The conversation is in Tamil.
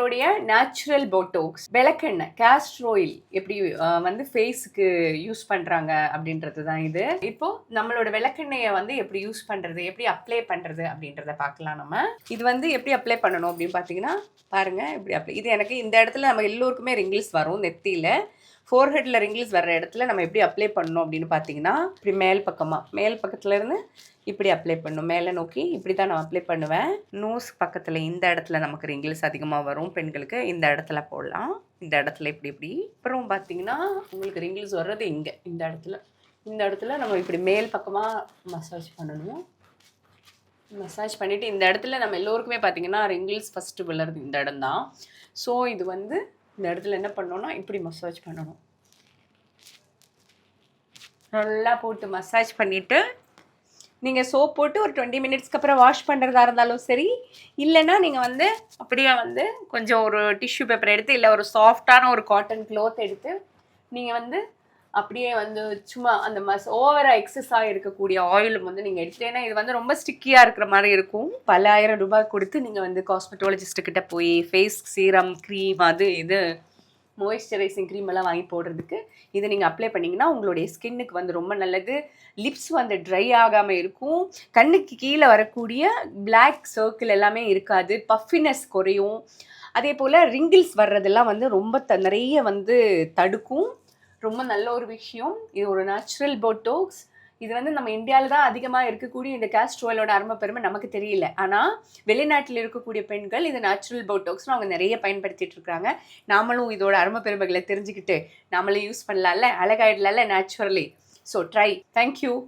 நம்மளுடைய நேச்சுரல் போட்டோக்ஸ் விளக்கெண்ணெய் கேஸ்டர் ஆயில் எப்படி வந்து ஃபேஸுக்கு யூஸ் பண்றாங்க அப்படின்றது தான் இது. இப்போ நம்மளோட விளக்கெண்ணெயை வந்து எப்படி யூஸ் பண்றது, எப்படி அப்ளை பண்றது அப்படின்றத பார்க்கலாம். நம்ம இது வந்து எப்படி அப்ளை பண்ணணும் அப்படின்னு பார்த்தீங்கன்னா பாருங்க, இப்படி அப்ளை. இது எனக்கு இந்த இடத்துல நம்ம எல்லோருக்குமே ரிங்கிள்ஸ் வரும் நெத்தியில. ஃபோர்ஹெட்டில் ரிங்கிள்ஸ் வர்ற இடத்துல நம்ம எப்படி அப்ளை பண்ணணும் அப்படின்னு பார்த்தீங்கன்னா, இப்படி மேல் பக்கத்துலேருந்து இப்படி அப்ளை பண்ணணும். மேலே நோக்கி இப்படி தான் நான் அப்ளை பண்ணுவேன். நோஸ் பக்கத்தில் இந்த இடத்துல நமக்கு ரிங்கிள்ஸ் அதிகமாக வரும் பெண்களுக்கு. இந்த இடத்துல போடலாம். இந்த இடத்துல இப்படி அப்புறம் பார்த்தீங்கன்னா உங்களுக்கு ரிங்கிள்ஸ் வர்றது இங்கே இந்த இடத்துல நம்ம இப்படி மேல் பக்கமாக மசாஜ் பண்ணணும். மசாஜ் பண்ணிவிட்டு இந்த இடத்துல நம்ம எல்லோருக்குமே பார்த்தீங்கன்னா ரிங்கிள்ஸ் ஃபஸ்ட்டு விழுறது இந்த இடம் தான். ஸோ இது வந்து இந்த இடத்துல என்ன பண்ணோன்னா இப்படி மசாஜ் பண்ணணும். நல்லா போட்டு மசாஜ் பண்ணிவிட்டு நீங்கள் சோப் போட்டு ஒரு 20 மினிட்ஸ்க்கு அப்புறம் வாஷ் பண்ணுறதா இருந்தாலும் சரி, இல்லைன்னா நீங்கள் வந்து அப்படியே வந்து கொஞ்சம் ஒரு டிஷ்யூ பேப்பர் எடுத்து, இல்லை ஒரு சாஃப்டான ஒரு காட்டன் க்ளோத் எடுத்து நீங்கள் வந்து அப்படியே வந்து சும்மா அந்த ஓவராக எக்ஸஸாக இருக்கக்கூடிய ஆயிலும் வந்து நீங்கள் எடுத்து, ஏன்னா இது வந்து ரொம்ப ஸ்டிக்கியாக இருக்கிற மாதிரி இருக்கும். பல ஆயிரம் ரூபாய் கொடுத்து நீங்கள் வந்து காஸ்மெட்டாலஜிஸ்ட்டுக்கிட்ட போய் ஃபேஸ் சீரம் க்ரீம் இது மாய்ஸ்சரைசிங் க்ரீம் எல்லாம் வாங்கி போடுறதுக்கு இதை நீங்கள் அப்ளை பண்ணிங்கன்னா உங்களுடைய ஸ்கின்னுக்கு வந்து ரொம்ப நல்லது. லிப்ஸ் வந்து ட்ரை ஆகாமல் இருக்கும். கண்ணுக்கு கீழே வரக்கூடிய பிளாக் சர்க்கிள் எல்லாமே இருக்காது. பஃபினஸ் குறையும். அதே போல் ரிங்கிள்ஸ் வர்றதெல்லாம் வந்து ரொம்ப நிறைய வந்து தடுக்கும். ரொம்ப நல்ல ஒரு விஷயம். இது ஒரு நேச்சுரல் போட்டோக்ஸ். இது வந்து நம்ம இந்தியாவில் தான் அதிகமாக இருக்கக்கூடிய இந்த கேஸ்டர் ஆயிலோட அருமை பெருமை நமக்கு தெரியல. ஆனால் வெளிநாட்டில் இருக்கக்கூடிய பெண்கள் இது நேச்சுரல் போட்டோக்ஸ்னு அவங்க நிறைய பயன்படுத்திட்டு இருக்காங்க. நாமளும் இதோட அருமை பெருமைகளை தெரிஞ்சுக்கிட்டு நாமளும் யூஸ் பண்ணலாம்ல, அழகாயிடலாம்ல நேச்சுரலி. So try. தேங்க்யூ.